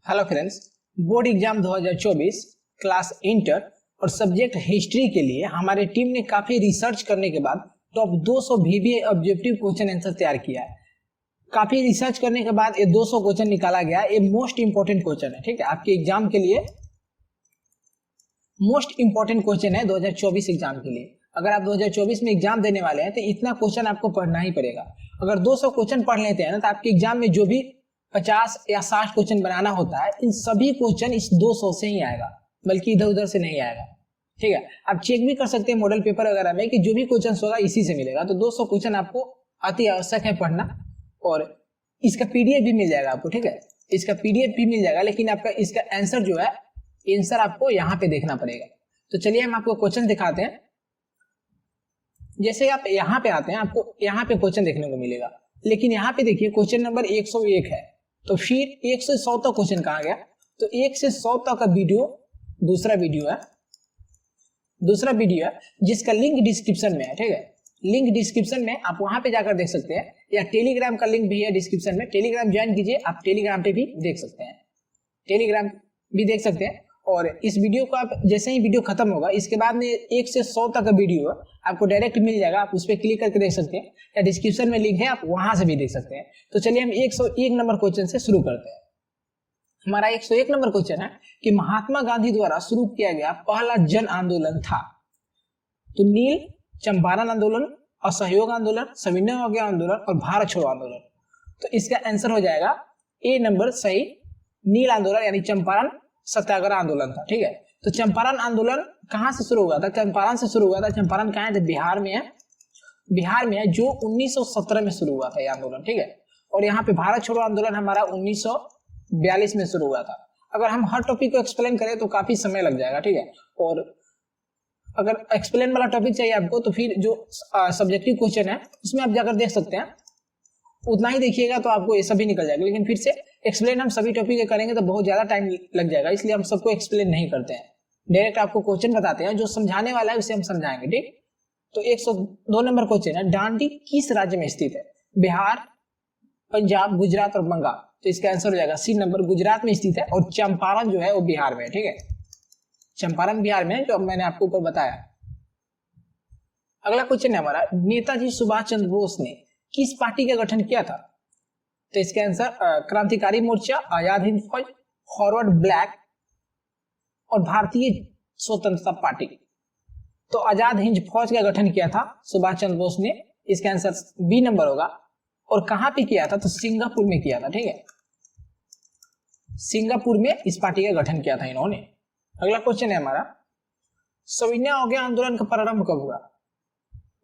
Hello friends, board exam 2024 class inter और subject history के लिए हमारे टीम ने काफी रिसर्च करने के बाद top 200 VBA objective question answer तैयार किया है। काफी रिसर्च करने के बाद ये 200 क्वेश्चन निकाला गया। ये मोस्ट इंपोर्टेंट क्वेश्चन है, ठीक है, आपके एग्जाम के लिए मोस्ट इंपोर्टेंट क्वेश्चन है 2024 एग्जाम के लिए। अगर आप 2024 में एग्जाम देने वाले हैं तो इतना क्वेश्चन आपको पढ़ना ही पड़ेगा। अगर 200 क्वेश्चन पढ़ लेते हैं ना तो आपके एग्जाम में जो भी 50 या 60 क्वेश्चन बनाना होता है, इन सभी क्वेश्चन इस 200 से ही आएगा, बल्कि इधर उधर से नहीं आएगा। ठीक है, आप चेक भी कर सकते हैं मॉडल पेपर वगैरह में कि जो भी क्वेश्चन होगा इसी से मिलेगा। तो 200 क्वेश्चन आपको अति आवश्यक है पढ़ना, और इसका पीडीएफ भी मिल जाएगा आपको। ठीक है, इसका पीडीएफ भी मिल जाएगा, लेकिन आपका इसका आंसर जो है, आंसर आपको यहाँ पे देखना पड़ेगा। तो चलिए हम आपको क्वेश्चन दिखाते हैं। जैसे आप यहाँ पे आते हैं, आपको यहाँ पे क्वेश्चन देखने को मिलेगा, लेकिन यहाँ पे देखिए क्वेश्चन नंबर 101 है। तो फिर 1 से 100 तक क्वेश्चन कहाँ गया? तो 1 से 100 तक का वीडियो दूसरा वीडियो है जिसका लिंक डिस्क्रिप्शन में है। ठीक है, लिंक डिस्क्रिप्शन में आप वहां पे जाकर देख सकते हैं, या टेलीग्राम का लिंक भी है डिस्क्रिप्शन में। टेलीग्राम ज्वाइन कीजिए, आप टेलीग्राम पे भी देख सकते हैं, टेलीग्राम भी देख सकते हैं। और इस वीडियो को आप जैसे ही वीडियो खत्म होगा, इसके बाद में 1 से 100 तक का वीडियो आपको डायरेक्ट मिल जाएगा, आप उस पर क्लिक करके देख सकते हैं, या डिस्क्रिप्शन में लिंक है, आप वहां से भी देख सकते हैं। तो चलिए हम 101 नंबर क्वेश्चन से शुरू करते हैं। हमारा 101 नंबर क्वेश्चन है कि महात्मा गांधी द्वारा शुरू किया गया पहला जन आंदोलन था। तो नील, चंपारण आंदोलन, असहयोग आंदोलन, सविनय अवज्ञा आंदोलन और भारत छोड़ो आंदोलन। तो इसका आंसर हो जाएगा ए नंबर सही, नील आंदोलन यानी चंपारण सत्याग्रह आंदोलन था। ठीक है, तो चंपारण आंदोलन कहां से शुरू हुआ था? चंपारण से शुरू हुआ था। चंपारण कहां है? बिहार में है, बिहार में है, जो 1917 में शुरू हुआ था ये आंदोलन। ठीक है, और यहाँ पे भारत छोड़ो आंदोलन हमारा 1942 में शुरू हुआ था। अगर हम हर टॉपिक को एक्सप्लेन करें तो काफी समय लग जाएगा। ठीक है, और अगर एक्सप्लेन वाला टॉपिक चाहिए आपको तो फिर जो सब्जेक्टिव क्वेश्चन है उसमें आप जाकर देख सकते हैं, उतना ही देखिएगा तो आपको ये सभी निकल जाएगा। लेकिन फिर से एक्सप्लेन हम सभी टॉपिक करेंगे तो बहुत ज्यादा टाइम लग जाएगा, इसलिए हम सबको एक्सप्लेन नहीं करते हैं, डायरेक्ट आपको क्वेश्चन बताते हैं, जो समझाने वाला है उसे हम समझाएंगे। ठीक, तो 102 नंबर क्वेश्चन है, दांडी किस राज्य में स्थित है? बिहार, पंजाब, गुजरात और बंगाल। तो इसका आंसर हो जाएगा सी नंबर, गुजरात में स्थित है, और चंपारण जो है वो बिहार में है। ठीक है, चंपारण बिहार में, जो मैंने आपको ऊपर बताया। अगला क्वेश्चन है हमारा, नेताजी सुभाष चंद्र बोस ने किस पार्टी का गठन किया था? तो इसका आंसर क्रांतिकारी मोर्चा, आजाद हिंद फौज, फॉरवर्ड ब्लैक और भारतीय स्वतंत्रता पार्टी। तो आजाद हिंद फौज का गठन किया था सुभाष चंद्र बोस ने। इसका आंसर बी नंबर होगा। और कहां पे किया था? तो सिंगापुर में किया था। ठीक है, सिंगापुर में इस पार्टी का गठन किया था इन्होंने। अगला क्वेश्चन है हमारा, सविनय अवज्ञा आंदोलन का प्रारंभ कब हुआ?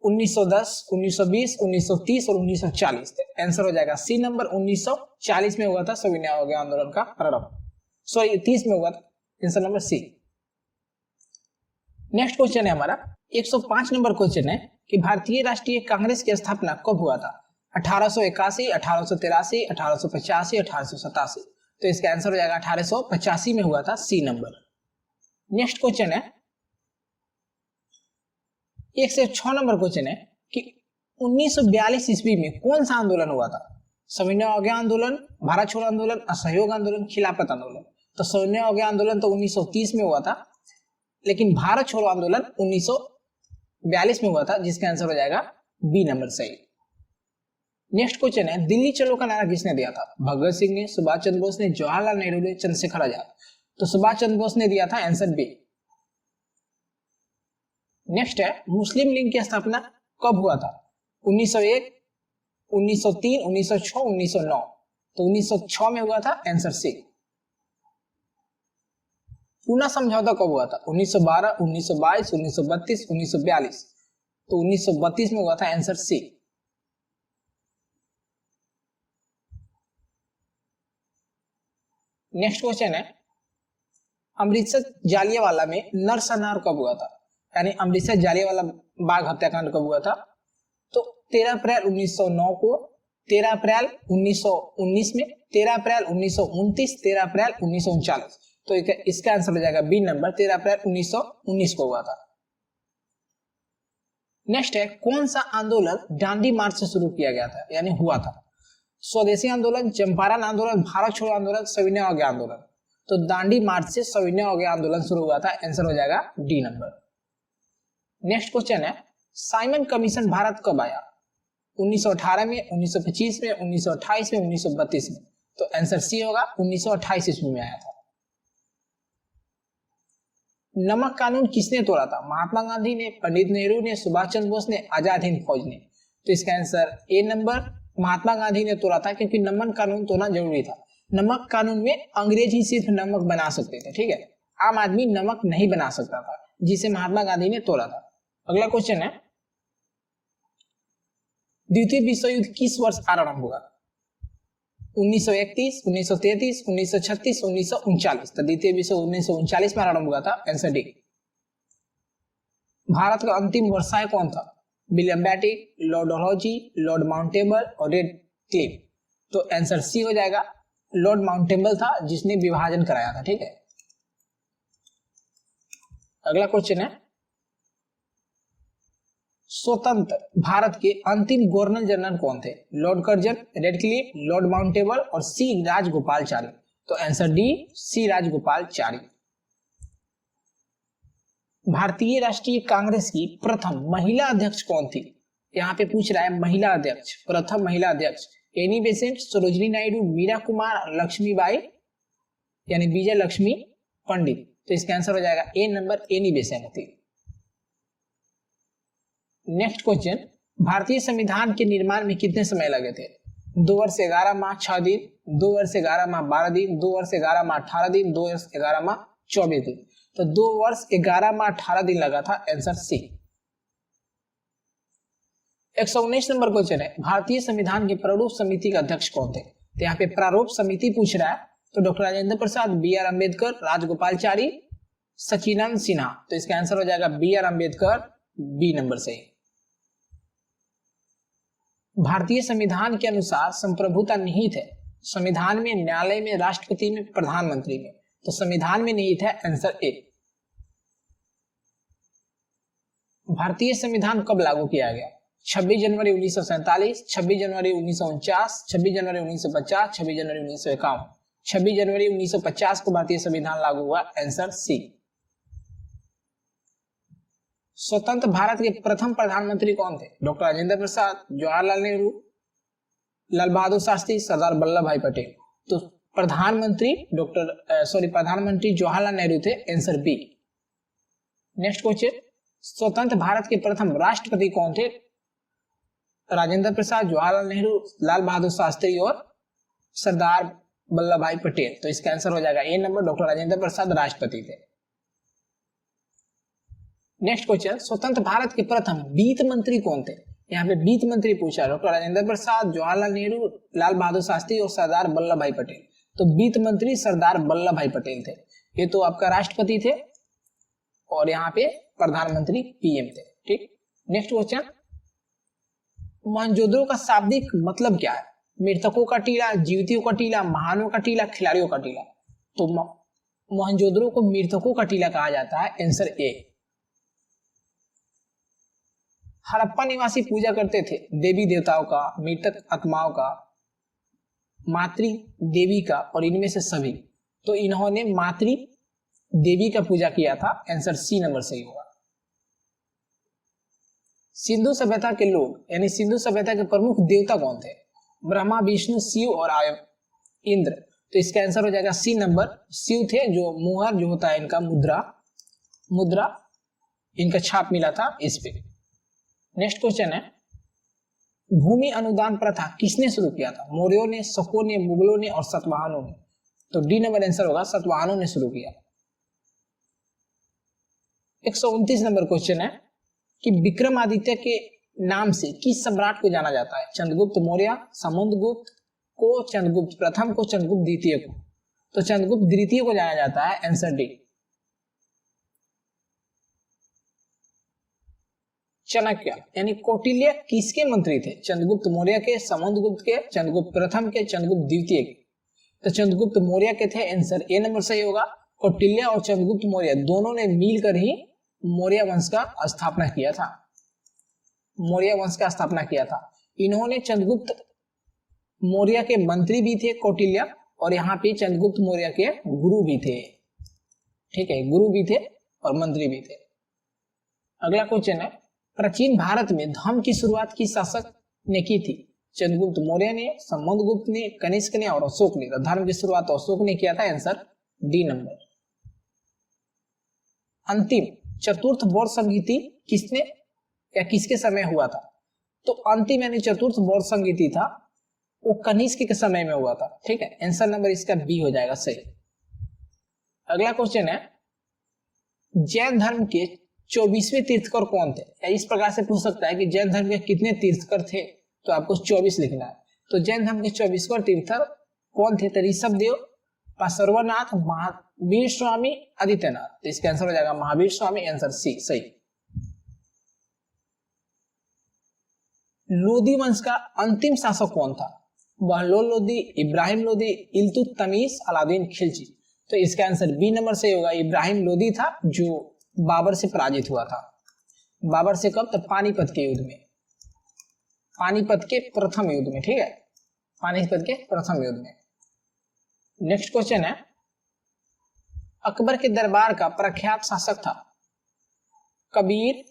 1910, 1920, 1930 और 1940। आंसर हो जाएगा सी नंबर, 1940 में हुआ था सविनय अवज्ञा आंदोलन का प्रारंभ। सॉरी, 30 में हुआ था। Answer number C. Next question है हमारा 105 नंबर क्वेश्चन है कि भारतीय राष्ट्रीय कांग्रेस की स्थापना कब हुआ था? 1881, 1883, 1885, 1887। तो इसका आंसर हो जाएगा 1885 में हुआ था, सी नंबर। नेक्स्ट क्वेश्चन है 106 नंबर क्वेश्चन है कि 1942 ईस्वी में कौन सा आंदोलन हुआ था? सविनय अवज्ञा आंदोलन, भारत छोड़ो आंदोलन, असहयोग आंदोलन, खिलाफत आंदोलन। तो सविनय अवज्ञा आंदोलन तो 1930 में हुआ था, लेकिन भारत छोड़ो आंदोलन 1942 में हुआ था, जिसका आंसर हो जाएगा बी नंबर सही। नेक्स्ट क्वेश्चन है, दिल्ली चलो का नारा किसने दिया था? भगत सिंह ने, सुभाष चंद्र बोस ने, जवाहरलाल नेहरू ने, चंद्रशेखर आजाद। तो सुभाष चंद्र बोस ने दिया था, आंसर बी। नेक्स्ट है, मुस्लिम लीग की स्थापना कब हुआ था? 1901, 1903, 1906, 1909। तो 1906 में हुआ था, आंसर सी। पूना समझौता कब हुआ था? 1912, 1922, 1932, 1942। तो 1932 में हुआ था, आंसर सी। नेक्स्ट क्वेश्चन है, अमृतसर जालियांवाला में नरसंहार कब हुआ था? यानी अमृतसर जालियांवाला बाग हत्याकांड कब हुआ था? तो 13 अप्रैल 1909 को, 13 अप्रैल 1919 में, 13 अप्रैल 1929, 13 अप्रैल 1939। तो इसका आंसर हो जाएगा बी नंबर, 13 अप्रैल 1919 को हुआ था। नेक्स्ट है, कौन सा आंदोलन दांडी मार्च से शुरू किया गया था यानी हुआ था? स्वदेशी आंदोलन, चंपारण आंदोलन, भारत छोड़ो आंदोलन, सविनय अवज्ञा आंदोलन। तो दांडी मार्च से सविनय अवज्ञा आंदोलन शुरू हुआ था, आंसर हो जाएगा डी नंबर। नेक्स्ट क्वेश्चन है साइमन कमीशन भारत कब आया? 1918 में, 1925 में, 1928 में, 1932 में। तो आंसर सी होगा 1928 ईस्वी में आया था। नमक कानून किसने तोड़ा था? महात्मा गांधी ने, पंडित नेहरू ने, सुभाष चंद्र बोस ने, आजाद हिंद फौज ने। तो इसका answer A number Mahatma Gandhi ने तोड़ा था, क्योंकि नमक कानून तोड़ना जरूरी था। नमक कानून में अंग्रेज ही सिर्फ नमक बना सकते थे, ठीक है, आम आदमी नमक नहीं बना सकता था, जिसे महात्मा गांधी ने तोड़ा था। अगला क्वेश्चन है द्वितीय विश्व युद्ध किस वर्ष आरंभ हुआ? 1931, 1933, 1936, 1939। तो द्वितीय विश्व 1939 में आरंभ हुआ था, आंसर डी। भारत का अंतिम वर्षाय कौन था? विलियम बेटी, लॉर्ड डलहौजी, लॉर्ड माउंटेबल और रेडक्लिफ। तो आंसर सी हो जाएगा, लॉर्ड माउंटेबल था जिसने विभाजन कराया था, ठीक है। अगला क्वेश्चन है स्वतंत्र भारत के अंतिम गवर्नर जनरल कौन थे? Lord Curzon, Radcliffe, Lord Mountbatten और सी राजगोपालचारी। तो आंसर डी सी राजगोपालचारी। भारतीय राष्ट्रीय कांग्रेस की प्रथम महिला अध्यक्ष कौन थी? यहाँ पे पूछ रहा है महिला अध्यक्ष, प्रथम महिला अध्यक्ष। एनी बेसेंट, सरोजिनी नायडू, मीरा कुमार, लक्ष्मीबाई यानी विजय लक्ष्मी पंडित। तो इसका आंसर हो जाएगा ए नंबर एनी बेसेंट थी। नेक्स्ट क्वेश्चन भारतीय संविधान के निर्माण में कितने समय लगे थे? 2 वर्ष 11 माह 6 दिन, 2 वर्ष 11 माह 12 दिन, 2 वर्ष 11 माह 18 दिन, 2 वर्ष 11 माह 24 दिन। तो 2 वर्ष 11 माह 18 दिन लगा था, आंसर सी। 119 नंबर क्वेश्चन है भारतीय संविधान की प्रारूप समिति के अध्यक्ष कौन थे? तो यहाँ पे प्रारूप समिति पूछ रहा है, तो doctor Rajendra Prasad, B R Ambedkar, Rajagopalachari, Sachchidanand Sinha. तो इसका आंसर हो जाएगा B R Ambedkar, B number से। भारतीय संविधान के अनुसार संप्रभुता निहित है संविधान में, न्यायालय में, राष्ट्रपति में, प्रधानमंत्री में। तो संविधान में निहित है, आंसर ए। भारतीय संविधान कब लागू किया गया? 26 जनवरी 1947, 26 जनवरी 1949, 26 जनवरी 1950, 26 जनवरी 1951। 26 जनवरी 1950 को भारतीय संविधान लागू हुआ, आंसर सी। स्वतंत्र भारत के प्रथम प्रधानमंत्री कौन थे? डॉक्टर राजेंद्र प्रसाद, जवाहरलाल नेहरू, लाल बहादुर शास्त्री, सरदार वल्लभ भाई पटेल। तो प्रधानमंत्री जवाहरलाल नेहरू थे, आंसर बी। नेक्स्ट क्वेश्चन स्वतंत्र भारत के प्रथम राष्ट्रपति कौन थे? राजेंद्र प्रसाद, जवाहरलाल नेहरू, लाल बहादुर शास्त्री और सरदार वल्लभ भाई पटेल। तो इसका आंसर हो जाएगा ए नंबर, डॉक्टर राजेंद्र प्रसाद राष्ट्रपति थे। नेक्स्ट क्वेश्चन स्वतंत्र भारत के प्रथम वित्त मंत्री कौन थे? यहाँ पे वित्त मंत्री पूछा, डॉक्टर राजेंद्र प्रसाद, जवाहरलाल नेहरू, लाल बहादुर शास्त्री और सरदार वल्लभ भाई पटेल। तो वित्त मंत्री सरदार वल्लभ भाई पटेल थे। ये तो आपका राष्ट्रपति थे और यहाँ पे प्रधानमंत्री पीएम थे, ठीक। नेक्स्ट क्वेश्चन मोहनजोदड़ो का शाब्दिक मतलब क्या है? मृतकों का टीला, जीवितों का टीला, महानों का टीला, खिलाड़ियों का टीला। तो मोहनजोदड़ो को मृतकों का टीला कहा जाता है, आंसर ए। हड़प्पा निवासी पूजा करते थे देवी देवताओं का, मृतक आत्माओं का, मातृ देवी का और इनमें से सभी। तो इन्होंने मातृ देवी का पूजा किया था, आंसर सी नंबर सही होगा। सिंधु सभ्यता के लोग यानी सिंधु सभ्यता के प्रमुख देवता कौन थे? ब्रह्मा, विष्णु, शिव और इंद्र। तो इसका आंसर हो जाएगा सी नंबर, शिव थे, जो मुहर जो होता है इनका मुद्रा इनका छाप मिला था इस पे। नेक्स्ट क्वेश्चन है भूमि अनुदान प्रथा किसने शुरू किया था? मौर्यों ने, शकों ने, मुगलों ने और सातवाहनों ने। तो डी नंबर आंसर होगा, सातवाहनों ने शुरू किया। 129 नंबर क्वेश्चन है कि विक्रमादित्य के नाम से किस सम्राट को जाना जाता है? चंद्रगुप्त मौर्य, समुद्रगुप्त को, चंद्रगुप्त प्रथम को, चंद्रगुप्त द्वितीय को। तो चंद्रगुप्त द्वितीय को जाना जाता है, आंसर डी। चाणक्य यानी कौटिल्य किसके मंत्री थे? चंद्रगुप्त मौर्य के, समुद्रगुप्त के, चंद्रगुप्त प्रथम के, चंद्रगुप्त द्वितीय के। तो चंद्रगुप्त मौर्य के थे, आंसर ए नंबर सही होगा। कौटिल्य और चंद्रगुप्त मौर्य दोनों ने मिलकर ही मौर्य वंश का स्थापना किया था, मौर्य वंश का स्थापना किया था। इन्होंने चंद्रगुप्त मौर्य के मंत्री भी थे कौटिल्य, और यहाँ पे चंद्रगुप्त मौर्य के गुरु भी थे, ठीक है, गुरु भी थे और मंत्री भी थे। अगला क्वेश्चन है, प्राचीन भारत में धर्म की शुरुआत किस शासक ने की थी? चंद्रगुप्त मौर्य ने, समुद्रगुप्त ने, कनिष्क ने और अशोक ने। तो धर्म की शुरुआत अशोक ने किया था, आंसर डी नंबर। अंतिम चतुर्थ बौद्ध संगीति किसने या किसके समय हुआ था? तो अंतिम यानी चतुर्थ बौद्ध संगीति था वो कनिष्क के समय में हुआ था, ठीक है, आंसर नंबर इसका बी हो जाएगा सही। अगला क्वेश्चन है, जैन धर्म के 24वें तीर्थकर कौन थे? या इस प्रकार से पूछ सकता है कि जैन धर्म के कितने तीर्थकर थे, तो आपको 24 लिखना है। तो जैन धर्म के 24वें तीर्थकर कौन थे? तो ऋषभ देव, पार्श्वनाथ, महावीर स्वामी, आदित्यनाथ। तो इसका आंसर हो जाएगा महावीर स्वामी, आंसर सी सही। लोदी वंश का अंतिम शासक कौन था? बहलोल लोदी, इब्राहिम लोदी, इल्तुतमिश, अलाउद्दीन खिलजी। तो इसका आंसर बी नंबर से होगा, इब्राहिम लोदी था जो बाबर से पराजित हुआ था। बाबर से कब? तो पानीपत के युद्ध में, पानीपत के प्रथम युद्ध में, ठीक है, पानीपत के प्रथम युद्ध में। नेक्स्ट क्वेश्चन है, अकबर के दरबार का प्रख्यात शासक था कबीर,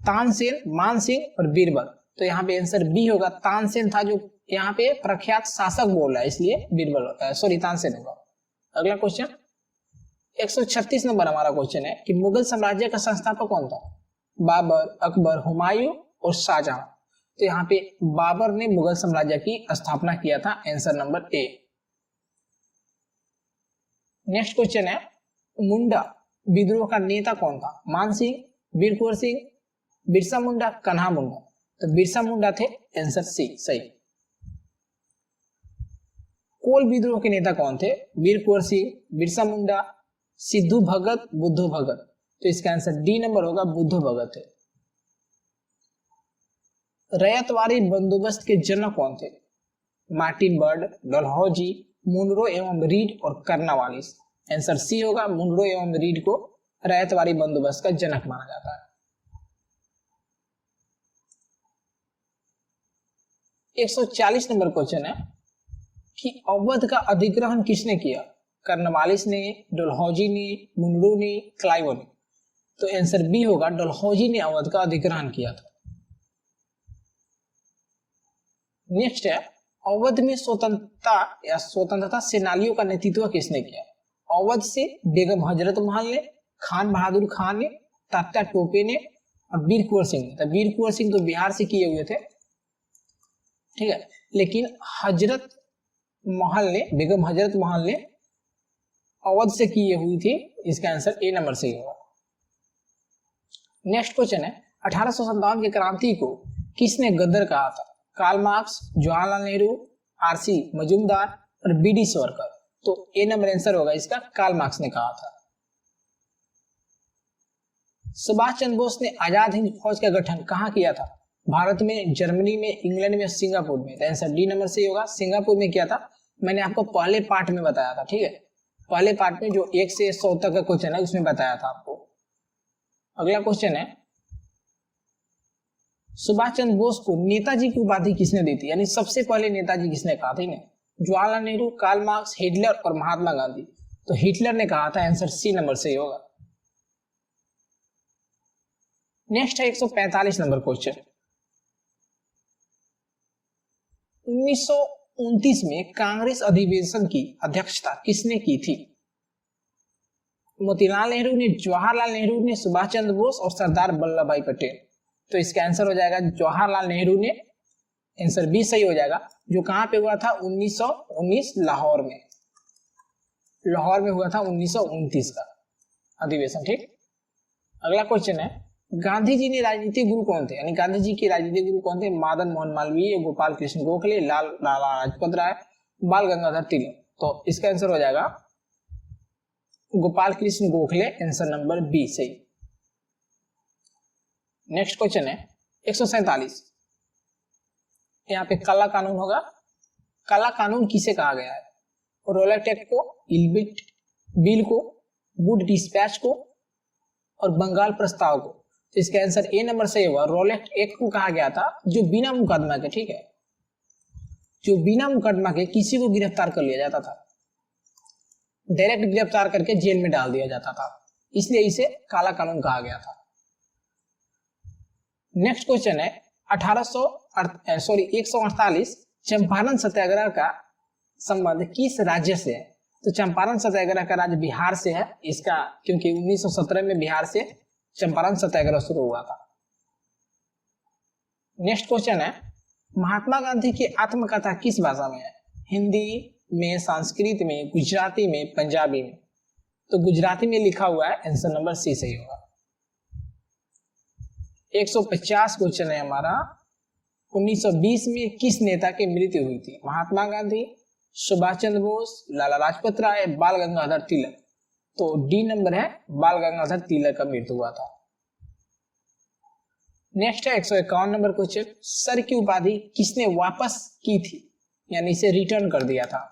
तानसेन, मानसिंह और बीरबल। तो यहाँ पे आंसर बी होगा, तानसेन था जो यहाँ पे प्रख्यात शासक बोल रहा है, इसलिए बीरबल सॉरी तानसेन होगा। अगला क्वेश्चन 136 नंबर हमारा क्वेश्चन है कि मुगल साम्राज्य का संस्थापक कौन था? बाबर, अकबर, हुमायूं और शाहजहां। तो यहाँ पे बाबर ने मुगल साम्राज्य की स्थापना किया था, answer number A. Next question है, मुंडा विद्रोह का नेता कौन था? मानसिंह, वीर कुंवर सिंह, बिरसा मुंडा, कन्हा मुंडा। तो बिरसा मुंडा थे, आंसर सी सही। कोल विद्रोह के नेता कौन थे? वीर कुंवर सिंह, बिरसा मुंडा, सिद्धू भगत, बुद्धू भगत। तो इसका आंसर डी नंबर होगा, बुद्धू भगत है। रैयतवाड़ी बंदोबस्त के जनक कौन थे? मार्टिन बर्ड, डलहौजी, मुनरो एवं रीड और कर्नवालिस। आंसर सी होगा, मुनरो एवं रीड को रैयतवाड़ी बंदोबस्त का जनक माना जाता है। 140 नंबर क्वेश्चन है कि अवध का अधिग्रहण किसने किया? कर्नवालिस ने, डलहौजी ने, मुनरो ने, क्लाइव ने। तो आंसर बी होगा, डलहौजी ने अवध का अधिग्रहण किया था। नेक्स्ट है, अवध में स्वतंत्रता सेनानियों का नेतृत्व किसने किया? अवध से बेगम हजरत महल ने, खान बहादुर खान ने, तात्या टोपे ने और वीर कुंवर सिंह ने। तो वीर कुंवर सिंह तो बिहार से किए हुए थे, ठीक है, लेकिन हजरत महल ने, बेगम हजरत महल ने अवध से की हुई थी। इसका आंसर ए नंबर से होगा। नेक्स्ट क्वेश्चन है, 1857 की क्रांति को किसने गद्दर कहा था? Karl Marx, Jawaharlal Nehru, RC Majumdar और बीडी सावरकर। तो ए नंबर आंसर होगा इसका, कार्ल मार्क्स ने कहा था। सुभाष चंद्र बोस ने आजाद हिंद फौज का गठन कहाँ किया था? भारत में, जर्मनी में, इंग्लैंड में, सिंगापुर में। तो आंसर डी नंबर से होगा, सिंगापुर में किया था। मैंने आपको पहले पार्ट में बताया था, ठीक है, पहले पार्ट में जो 1 से 100 तक का क्वेश्चन है उसमें बताया था आपको। अगला क्वेश्चन है, सुभाष चंद्र बोस को नेताजी की उपाधि किसने दी थी? यानी सबसे पहले नेताजी किसने कहा था? Jawaharlal Nehru, Karl Marx, Hitler और महात्मा गांधी। तो हिटलर ने कहा था, आंसर सी नंबर से होगा। नेक्स्ट है 145 नंबर क्वेश्चन, 1929 में कांग्रेस अधिवेशन की अध्यक्षता किसने की थी? मोतीलाल नेहरू ने, जवाहरलाल नेहरू ने, सुभाष चंद्र बोस और सरदार वल्लभ भाई पटेल। तो इसका आंसर हो जाएगा जवाहरलाल नेहरू ने, आंसर बी सही हो जाएगा। जो कहां पे हुआ था? 1919 लाहौर में, लाहौर में हुआ था 1929 का अधिवेशन, ठीक। अगला क्वेश्चन है, गांधी जी ने राजनीतिक गुरु कौन थे? यानी गांधी जी के राजनीतिक गुरु कौन थे? मदन मोहन मालवीय, गोपाल कृष्ण गोखले, लाला लाजपत राय, बाल गंगाधर तिलक। तो इसका आंसर हो जाएगा Gopal Krishna Gokhale, answer number B सही। नेक्स्ट क्वेश्चन है 147, यहाँ पे काला कानून होगा। काला कानून किसे कहा गया है? रोलेट एक्ट को, इल्बिट बिल को, वुड डिस्पैच को और बंगाल प्रस्ताव को। तो इसका आंसर ए नंबर सही होगा। रोलेट एक्ट को कहा गया था जो बिना मुकदमा के, ठीक है, जो बिना मुकदमा के किसी को गिरफ्तार कर लिया जाता था। डायरेक्ट गिरफ्तार करके जेल में डाल दिया जाता था, इसलिए इसे काला कानून कहा गया था। नेक्स्ट क्वेश्चन है 148 चंपारण सत्याग्रह का संबंध किस राज्य से है? तो चंपारण सत्याग्रह का राज्य बिहार से है इसका, क्योंकि 1917 में बिहार से चंपारण सत्याग्रह शुरू हुआ था। नेक्स्ट क्वेश्चन है महात्मा गांधी की आत्मकथा किस भाषा में है? हिंदी में, संस्कृत में, गुजराती में, पंजाबी में? तो गुजराती में लिखा हुआ है, आंसर नंबर सी सही होगा। 150 क्वेश्चन है हमारा 1920 में किस नेता की मृत्यु हुई थी? महात्मा गांधी, सुभाष चंद्र बोस, लाला लाजपत राय, बाल गंगाधर तिलक? तो डी नंबर है, बाल गंगाधर तिलक का मृत्यु हुआ था। नेक्स्ट है 151 नंबर क्वेश्चन, सर की उपाधि किसने वापस की थी, यानी इसे रिटर्न कर दिया था?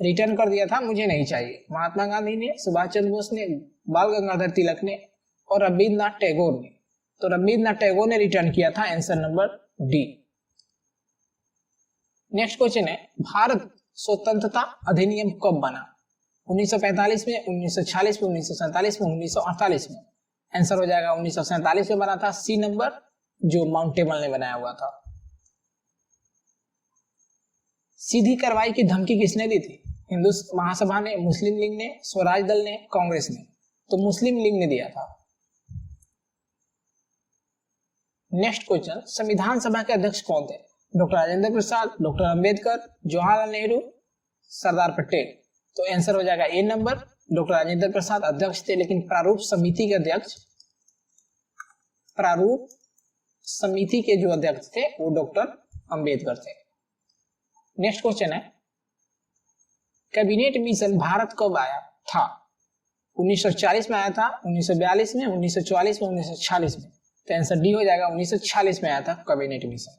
रिटर्न कर दिया था, मुझे नहीं चाहिए। महात्मा गांधी ने, सुभाष चंद्र बोस ने, बाल गंगाधर तिलक ने और रविन्द्रनाथ टैगोर ने। तो रविन्द्रनाथ टैगोर ने रिटर्न किया था, answer number D. Next question है भारत स्वतंत्रता अधिनियम कब बना? 1945 में, 1946 में, 1947 में, 1948 में? आंसर हो जाएगा 1947 में बना था, सी नंबर, जो माउंट टेबल ने बनाया हुआ था। सीधी कार्रवाई की धमकी किसने दी थी? हिंदू महासभा ने, मुस्लिम लीग ने, स्वराज दल ने, कांग्रेस ने? तो मुस्लिम लीग ने दिया था। नेक्स्ट क्वेश्चन, संविधान सभा के अध्यक्ष कौन थे? डॉक्टर राजेंद्र प्रसाद, डॉक्टर अंबेडकर, जवाहरलाल नेहरू, सरदार पटेल? तो आंसर हो जाएगा ए नंबर, डॉक्टर राजेंद्र प्रसाद अध्यक्ष थे, लेकिन प्रारूप समिति के अध्यक्ष, प्रारूप समिति के जो अध्यक्ष थे वो डॉक्टर अंबेडकर थे। नेक्स्ट क्वेश्चन है कैबिनेट मिशन भारत कब आया था? 1940 में आया था, 1942 में, 1944 में, 1946 में? तो आंसर डी हो जाएगा, 1946 में आया था कैबिनेट मिशन।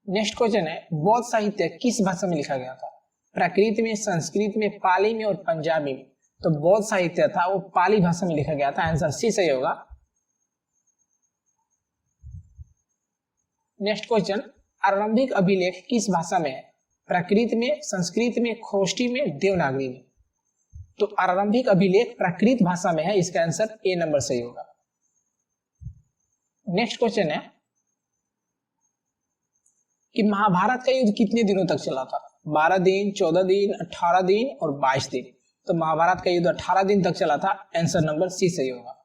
नेक्स्ट क्वेश्चन है बौद्ध साहित्य किस भाषा में लिखा गया था? प्राकृत में, संस्कृत में, पाली में और पंजाबी में? तो बौद्ध साहित्य था वो पाली भाषा में लिखा गया था, आंसर सी सही होगा। नेक्स्ट क्वेश्चन, आरंभिक अभिलेख किस भाषा में है? प्राकृत में, संस्कृत में, खरोष्टी में, देवनागरी में? तो आरंभिक अभिलेख प्राकृत भाषा में है, इसका आंसर ए नंबर सही होगा। नेक्स्ट क्वेश्चन है कि महाभारत का युद्ध कितने दिनों तक चला था? 12 दिन, 14 दिन, 18 दिन और 22 दिन? तो महाभारत का युद्ध 18 दिन तक चला था, आंसर नंबर सी सही होगा।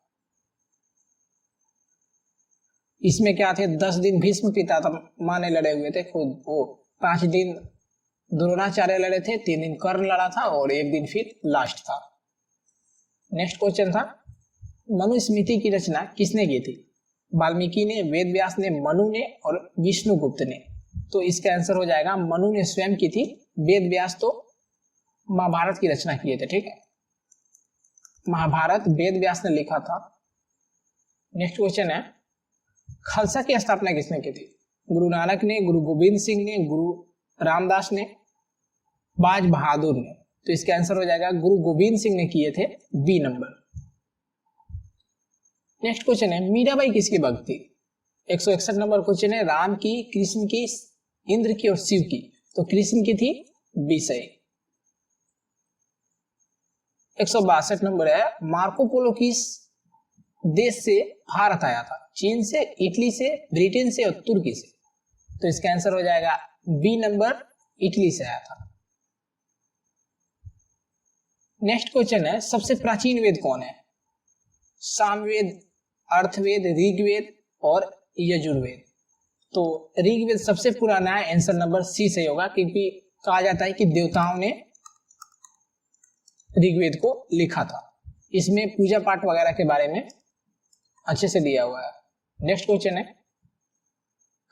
इसमें क्या थे, 10 दिन भीष्म पितामह ने लड़े हुए थे खुद, वो 5 दिन द्रोणाचार्य लड़े थे, 3 दिन कर्ण लड़ा था और 1 दिन फिर लास्ट था। नेक्स्ट क्वेश्चन था मनुस्मृति की रचना किसने की थी? वाल्मीकि ने, वेद व्यास ने, मनु ने और विष्णुगुप्त ने? तो इसका आंसर हो जाएगा मनु ने स्वयं की थी, वेद व्यास तो महाभारत की रचना किए थे। ठीक है, महाभारत वेद व्यास ने लिखा था। नेक्स्ट क्वेश्चन है खालसा की स्थापना किसने की थी? गुरु नानक ने, गुरु गोविंद सिंह ने, गुरु रामदास ने, बाज बहादुर ने? तो इसका आंसर हो जाएगा गुरु गोविंद सिंह ने किए थे, बी नंबर। नेक्स्ट क्वेश्चन है मीराबाई किसकी भक्त थी? 161 नंबर क्वेश्चन है राम की, कृष्ण की, इंद्र की और शिव की? तो कृष्ण की थी, बी सही। 162 नंबर है मार्को पोलो किस देश से भारत आया था? चीन से, इटली से, ब्रिटेन से और तुर्की से? तो इसका आंसर हो जाएगा बी नंबर, इटली से आया था। नेक्स्ट क्वेश्चन है सबसे प्राचीन वेद कौन है? सामवेद, अर्थवेद, ऋग्वेद और यजुर्वेद? तो ऋग्वेद सबसे पुराना है, आंसर नंबर सी सही होगा, क्योंकि कहा जाता है कि देवताओं ने ऋग्वेद को लिखा था। इसमें पूजा पाठ वगैरह के बारे में अच्छे से दिया हुआ है। नेक्स्ट क्वेश्चन है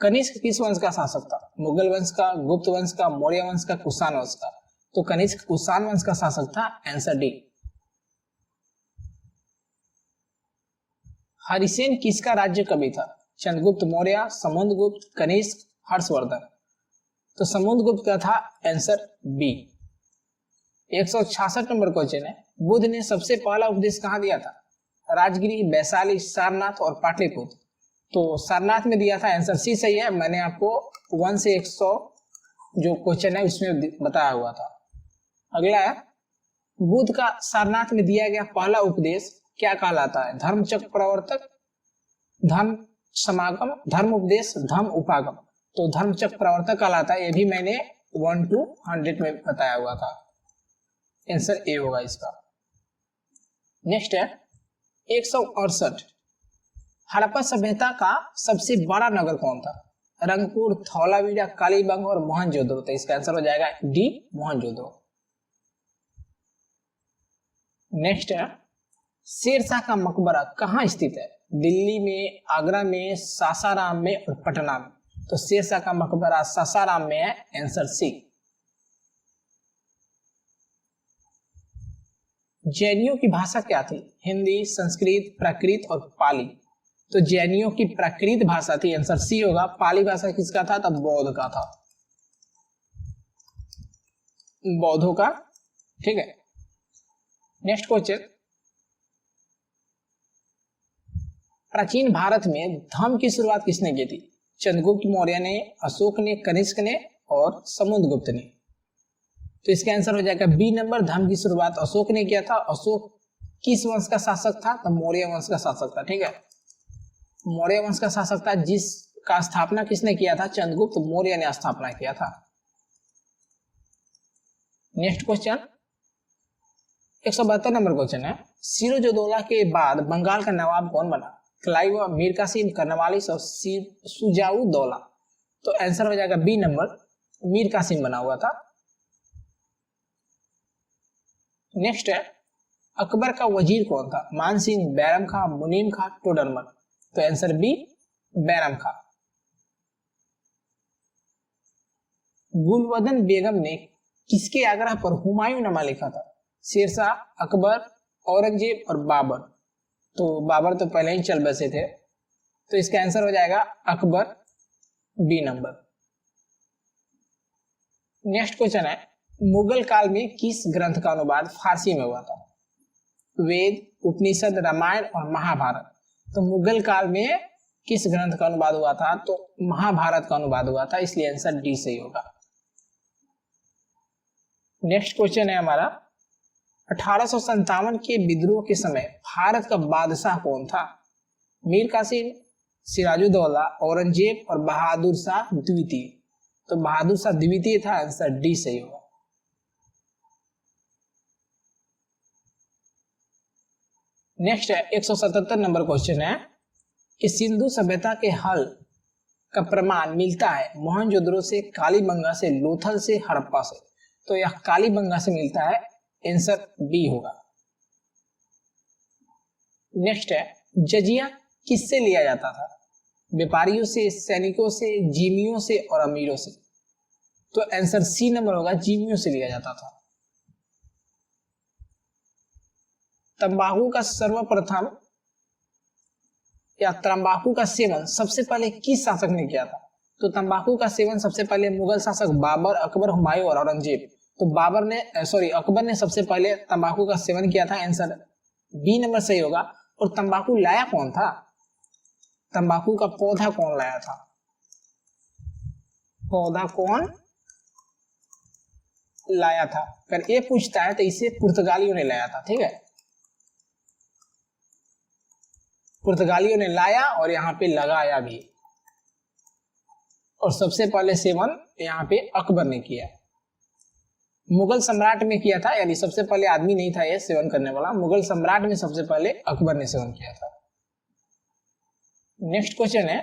कनिष्क किस वंश का शासक था? मुगल वंश का, गुप्त वंश का, मौर्य वंश का, कुषाण वंश का? तो कनिष्क कुषाण वंश का शासक था, आंसर डी। हरिसेन किसका राज्य कवि था? चंद्रगुप्त मौर्य, समुद्रगुप्त, कनिष्क, हर्षवर्धन? तो समुद्रगुप्त का था, आंसर बी। 166 नंबर क्वेश्चन है बुद्ध ने सबसे पहला उपदेश कहाँ दिया था? राजगिरी, वैशाली, सारनाथ और पाटलिपुत्र? तो सारनाथ में दिया था, आंसर सी सही है। मैंने आपको 1 से 100 जो क्वेश्चन है उसमें बताया हुआ था। अगला है, बुद्ध का सारनाथ में दिया गया पहला उपदेश क्या कहलाता है? धर्म चक्र प्रवर्तक, धर्म समागम, धर्म उपदेश, धर्म उपागम। तो धर्म चक्र प्रवर्तक कहलाता है। ये भी मैंने 1 to 100 में बताया हुआ था। आंसर ए होगा इसका। नेक्स्ट है 168, हड़प्पा सभ्यता का सबसे बड़ा नगर कौन था? रंगपुर, धौलावीरा, कालीबंगा और मोहनजोदड़ो। तो इसका आंसर हो जाएगा डी, मोहनजोदड़ो। नेक्स्ट है, शेरशाह का मकबरा कहाँ स्थित है? दिल्ली में, आगरा में, सासाराम में और पटना में। तो शेरशाह का मकबरा सासाराम में है। Answer C. जैनियों की भाषा क्या थी? हिंदी, संस्कृत, प्राकृत और पाली। तो जैनियों की प्राकृत भाषा थी। आंसर सी होगा। पाली भाषा किसका था? तब बौद्ध का था, बौद्धों का। ठीक है। नेक्स्ट क्वेश्चन, प्राचीन भारत में धर्म की शुरुआत किसने की थी? चंद्रगुप्त मौर्य ने, अशोक ने, कनिष्क ने और समुद्रगुप्त ने। तो इसका आंसर हो जाएगा बी नंबर। धर्म की शुरुआत अशोक ने किया था। अशोक किस वंश का शासक था? तो मौर्य वंश का शासक था। ठीक है, मौर्य वंश का शासक था, जिसका स्थापना किसने किया था? चंद्रगुप्त मौर्य ने स्थापना किया था। नेक्स्ट क्वेश्चन 172 नंबर क्वेश्चन है, सिराजुद्दौला के बाद बंगाल का नवाब कौन बना? क्लाइव, मीर कासिम, कर्नवालिस और शुजाउद्दौला। तो आंसर हो जाएगा बी नंबर, मीर कासिम बना हुआ था। नेक्स्ट है, अकबर का वजीर कौन था? मान सिंह, बैरम खां, मुनीम खां, टोडरमल। तो आंसर बी, बैरम खां। गुलवदन बेगम ने किसके आग्रह पर हुमायूं नामा लिखा था? शेरशाह, अकबर, औरंगजेब और बाबर। तो बाबर तो पहले ही चल बसे थे, तो इसका आंसर हो जाएगा Akbar, B number. Next question है, मुगल काल में किस ग्रंथ का अनुवाद फारसी में हुआ था? वेद, उपनिषद, रामायण और महाभारत। तो मुगल काल में किस ग्रंथ का अनुवाद हुआ था? तो महाभारत का अनुवाद हुआ था, इसलिए आंसर डी सही होगा। नेक्स्ट क्वेश्चन है हमारा, 1857 के विद्रोह के समय भारत का बादशाह कौन था? मीर कासिम, सिराजुद्दौला, औरंगजेब और बहादुर शाह द्वितीय। तो बहादुर शाह द्वितीय था। आंसर डी सही होगा। नेक्स्ट है 177 नंबर क्वेश्चन है कि सिंधु सभ्यता के हल का प्रमाण मिलता है मोहनजोदड़ो से, कालीबंगा से, लोथल से, हड़प्पा से। तो यह कालीबंगा से मिलता है। आंसर बी होगा। नेक्स्ट है, जजिया किससे लिया जाता था? व्यापारियों से, सैनिकों से, जिमियों से और अमीरों से। तो आंसर सी नंबर होगा, जिमियों से लिया जाता था। तंबाकू का सर्वप्रथम या तंबाकू का सेवन सबसे पहले किस शासक ने किया था? तो तंबाकू का सेवन सबसे पहले मुगल शासक बाबर, अकबर, हुमायूं और औरंगजेब। तो अकबर ने सबसे पहले तंबाकू का सेवन किया था। आंसर बी नंबर सही होगा। और तंबाकू लाया कौन था? तंबाकू का पौधा कौन लाया था? पौधा कौन लाया था अगर ये पूछता है तो इसे पुर्तगालियों ने लाया था। ठीक है, पुर्तगालियों ने लाया और यहाँ पे लगाया भी, और सबसे पहले सेवन यहाँ पे अकबर ने किया। मुगल सम्राट में किया था, यानी सबसे पहले आदमी नहीं था ये सेवन करने वाला, मुगल सम्राट में सबसे पहले अकबर ने सेवन किया था। नेक्स्ट क्वेश्चन है,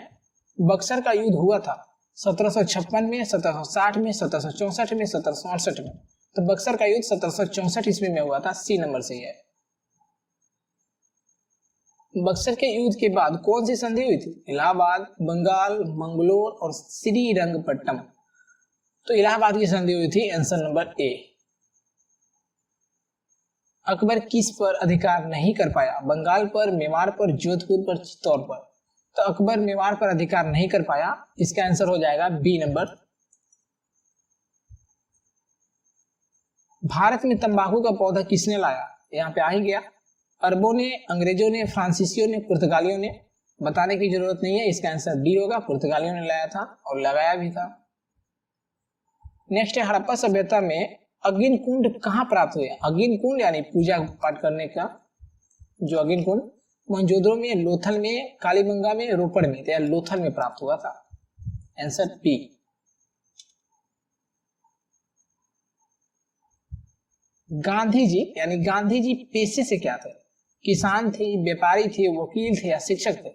बक्सर का युद्ध हुआ था 1756 में, 1760 में, 1764 में, 1768 में। तो बक्सर का युद्ध 1764 ईस्वी में हुआ था। सी नंबर सही है। बक्सर के युद्ध के बाद कौन सी संधि हुई थी? इलाहाबाद, बंगाल, मंगलोर और श्रीरंगपट्टम। तो इलाहाबाद की संधि हुई थी। Answer number A. अकबर किस पर अधिकार नहीं कर पाया? बंगाल पर, मेवाड़ पर, जोधपुर पर, चित्तौड़ पर। तो अकबर मेवाड़ पर अधिकार नहीं कर पाया। इसका आंसर हो जाएगा बी नंबर। भारत में तंबाकू का पौधा किसने लाया? यहाँ पे आ ही गया, अरबों ने, अंग्रेजों ने, फ्रांसीसियों ने, पुर्तगालियों ने। बताने की जरूरत नहीं है, इसका आंसर डी होगा, पुर्तगालियों ने लाया था और लगाया भी था। नेक्स्ट है, हड़प्पा सभ्यता में अग्नि कुंड कहाँ प्राप्त हुए? अग्नि कुंड यानी पूजा पाठ करने का जो अग्नि कुंड मोहनजोदड़ो में, लोथल में, कालीबंगा में, रोपड़ में, तो लोथल में प्राप्त हुआ था। Answer B. गांधी जी यानी गांधी जी पेशे से क्या थे? किसान थे, व्यापारी थे, वकील थे या शिक्षक थे?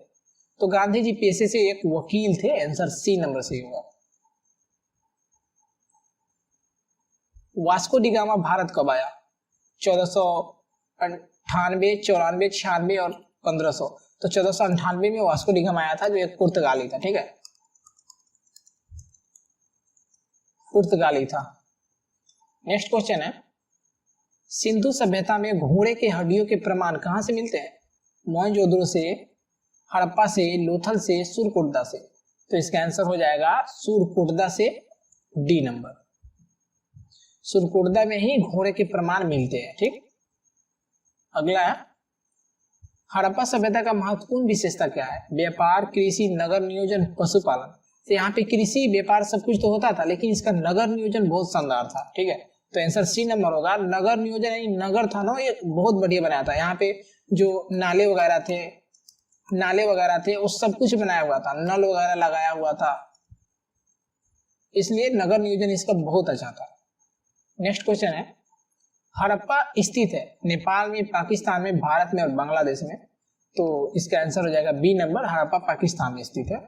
तो गांधी जी पेशे से एक वकील थे। आंसर सी नंबर सही होगा। वास्को डी गामा भारत कब आया? 1498, 94, 96 और 1500। तो 1498 में वास्को डी गामा आया था, जो एक पुर्तगाली था। ठीक है, पुर्तगाली था। नेक्स्ट क्वेश्चन है, सिंधु सभ्यता में घोड़े के हड्डियों के प्रमाण कहां से मिलते हैं? मोहनजोदड़ो से, हड़प्पा से, लोथल से, सुरकुंडा से? तो इसका आंसर हो जाएगा सुरकुंडा से, डी नंबर। सुरकुंडा में ही घोड़े के प्रमाण मिलते हैं। ठीक, अगला है, हड़प्पा सभ्यता का महत्वपूर्ण विशेषता क्या है? व्यापार, कृषि, नगर नियोजन, पशुपालन। तो यहाँ पे कृषि, व्यापार सब कुछ तो होता था, लेकिन इसका नगर नियोजन बहुत शानदार था। ठीक है, तो आंसर सी नंबर होगा। नगर नियोजन यानी नगर था ना, ये बहुत बढ़िया बनाया था। यहाँ पे जो नाले वगैरह थे वो सब कुछ बनाया हुआ था, नल वगैरह लगाया हुआ था, इसलिए नगर नियोजन इसका बहुत अच्छा था। नेक्स्ट क्वेश्चन है, हड़प्पा स्थित है नेपाल में, पाकिस्तान में, भारत में और बांग्लादेश में? तो इसका आंसर हो जाएगा बी नंबर, हड़प्पा पाकिस्तान में स्थित है।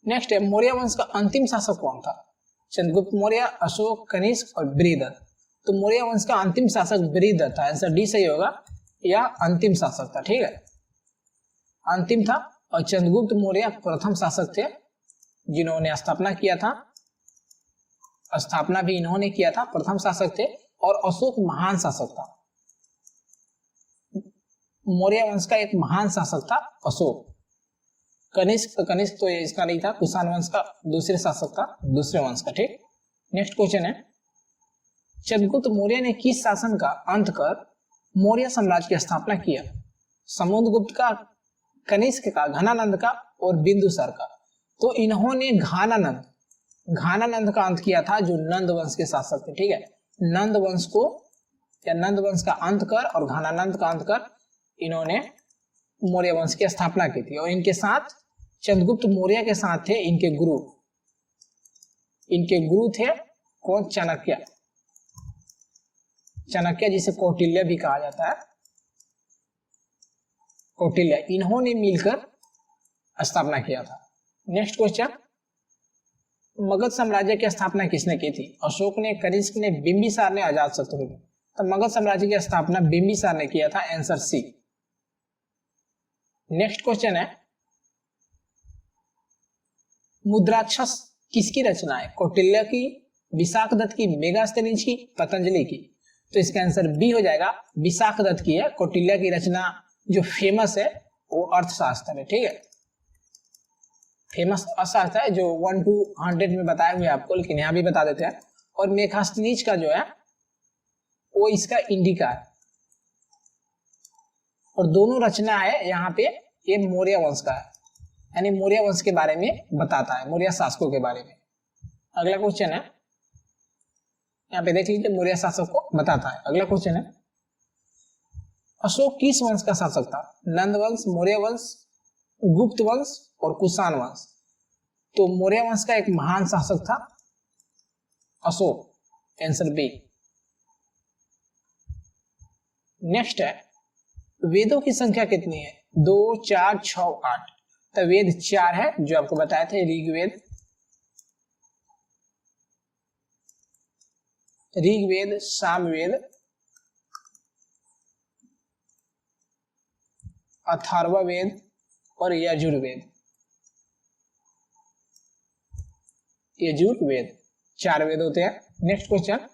नेक्स्ट है, मौर्य वंश का अंतिम शासक कौन था? चंद्रगुप्त मौर्य, अशोक, कनिष्क और बृहदत्त? तो मौर्य वंश का अंतिम शासक बृहदत्त था। आंसर डी सही होगा, या अंतिम शासक था। ठीक है, अंतिम था। और चंद्रगुप्त मौर्य प्रथम शासक थे जिन्होंने स्थापना किया था, स्थापना भी इन्होंने किया था, प्रथम शासक थे। और अशोक महान शासक था। मौर्य वंश का एक महान शासक था अशोक। कनिष्क तो इसका नहीं था, कुषाण वंश का दूसरे शासक था, दूसरे वंश का। ठीक, नेक्स्ट क्वेश्चन है, चंद्रगुप्त मौर्य ने किस शासन का अंत कर मौर्य साम्राज्य की स्थापना किया? समुद्रगुप्त का, कनिष्क का, घनानंद का और बिंदुसार का? तो इन्होंने घानानंद का अंत किया था, जो नंद वंश के शासक थे। ठीक है, नंद वंश को या नंद वंश का अंत कर और घानानंद का अंत कर इन्होंने मौर्य वंश की स्थापना की थी। और इनके साथ चंद्रगुप्त मौर्य के साथ थे इनके गुरु थे कौन? चाणक्य जिसे कौटिल्य भी कहा जाता है, कौटिल्य, इन्होंने मिलकर स्थापना किया था। नेक्स्ट क्वेश्चन, मगध साम्राज्य की स्थापना किसने की थी? अशोक ने, कनिष्क ने, बिंबिसार ने, अजातशत्रु ने? तो मगध साम्राज्य की स्थापना बिंबिसार ने किया था। Answer C. नेक्स्ट क्वेश्चन है, मुद्राक्षस किसकी रचना है? कौटिल्य की, विशाखदत्त की, मेगास्थनीज की, पतंजलि की? तो इसका आंसर बी हो जाएगा, विशाखदत्त की है। कौटिल्य की रचना जो फेमस है वो अर्थशास्त्र है। ठीक है, फेमस अर्थशास्त्र है जो 1 to 100 में बताए हुए आपको, लेकिन यहाँ भी बता देते हैं। और मेगास्थनीज का जो है वो इसका इंडिका है। और दोनों रचना है यहाँ पे, ये मौर्य वंश का है, यानी मौर्य वंश के बारे में बताता है, मौर्य शासकों के बारे में। अगला क्वेश्चन है, यहाँ पे देख लीजिए, मौर्य शासक को बताता है। अगला क्वेश्चन है, अशोक किस वंश का शासक था? नंद वंश, मौर्य वंश, गुप्त वंश और कुषाण वंश? तो मौर्य वंश का एक महान शासक था अशोक। Answer B. नेक्स्ट है, वेदों की संख्या कितनी है? 2, 4, 6, 8? तो वेद 4 है, जो आपको बताए थे, ऋग्वेद, सामवेद, अथर्ववेद और यजुर्वेद। 4 वेद होते हैं। नेक्स्ट क्वेश्चन,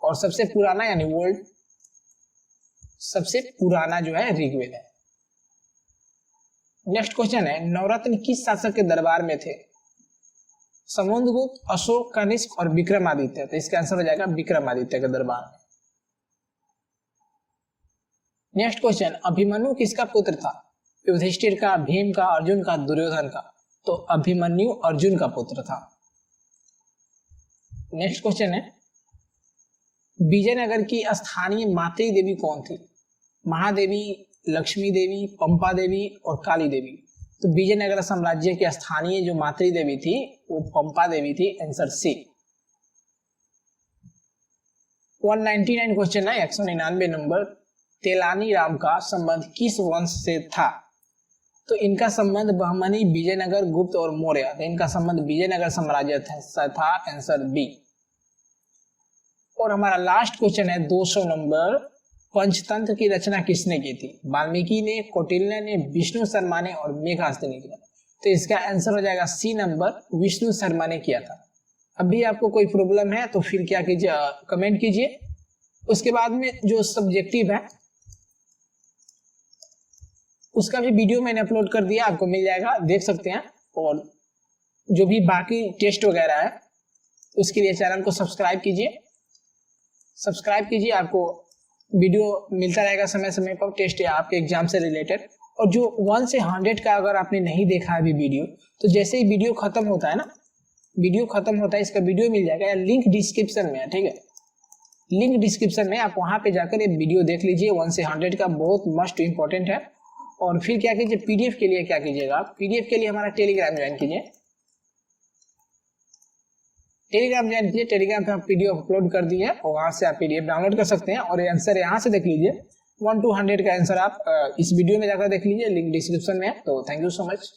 और सबसे पुराना यानी वर्ल्ड सबसे पुराना जो है ऋग्वेद है। नेक्स्ट क्वेश्चन है, नवरत्न किस शासक के दरबार में थे? समुद्रगुप्त, अशोक, कनिष्क और विक्रमादित्य? तो इसका आंसर हो जाएगा विक्रमादित्य के दरबार में। नेक्स्ट क्वेश्चन, अभिमन्यु किसका पुत्र था? युधिष्ठिर का, भीम का, अर्जुन का, दुर्योधन का? तो अभिमन्यु अर्जुन का पुत्र था। नेक्स्ट क्वेश्चन है, विजयनगर की स्थानीय मातृ देवी कौन थी? महादेवी, लक्ष्मी देवी, पंपा देवी और काली देवी। तो विजयनगर साम्राज्य की स्थानीय जो मातृ देवी थी वो पंपा देवी थी। Answer C. 199 क्वेश्चन है, 199 नंबर। तेलानी राम का संबंध किस वंश से था? तो इनका संबंध बहमनी, विजयनगर, गुप्त और मौर्य। तो इनका संबंध विजयनगर साम्राज्य से था। Answer B. और हमारा लास्ट क्वेश्चन है 200 नंबर। पंचतंत्र की रचना किसने की थी? वाल्मीकि ने, कौटिल्य ने, विष्णु शर्मा ने और मेघास्त्र ने किया। तो इसका आंसर हो जाएगा सी नंबर, विष्णु शर्मा ने किया था। अभी आपको कोई प्रॉब्लम है तो फिर क्या कीजिए, कमेंट कीजिए। उसके बाद में जो सब्जेक्टिव है उसका भी वीडियो मैंने अपलोड कर दिया, आपको मिल जाएगा, देख सकते हैं। और जो भी बाकी टेस्ट वगैरह है उसके लिए चैनल को सब्सक्राइब कीजिए, आपको वीडियो मिलता रहेगा समय समय पर, टेस्ट या आपके एग्जाम से रिलेटेड। और जो 1 से 100 का अगर आपने नहीं देखा अभी वीडियो, तो जैसे ही वीडियो खत्म होता है ना, इसका वीडियो मिल जाएगा, लिंक डिस्क्रिप्शन में है, ठीक है। लिंक डिस्क्रिप्शन में आप वहां पे जाकर ये वीडियो देख लीजिए। 1 से 100 का बहुत मस्ट इंपॉर्टेंट है। और फिर क्या कीजिए, पीडीएफ के लिए क्या कीजिएगा, आप पीडीएफ के लिए हमारा टेलीग्राम ज्वाइन कीजिए। टेलीग्राम पे हम पीडीएफ अपलोड कर दिए और वहां से आप पीडीएफ डाउनलोड कर सकते हैं। और ये आंसर यहाँ से देख लीजिए, 1 to 100 का आंसर आप इस वीडियो में जाकर देख लीजिए, लिंक डिस्क्रिप्शन में है। तो थैंक यू सो मच।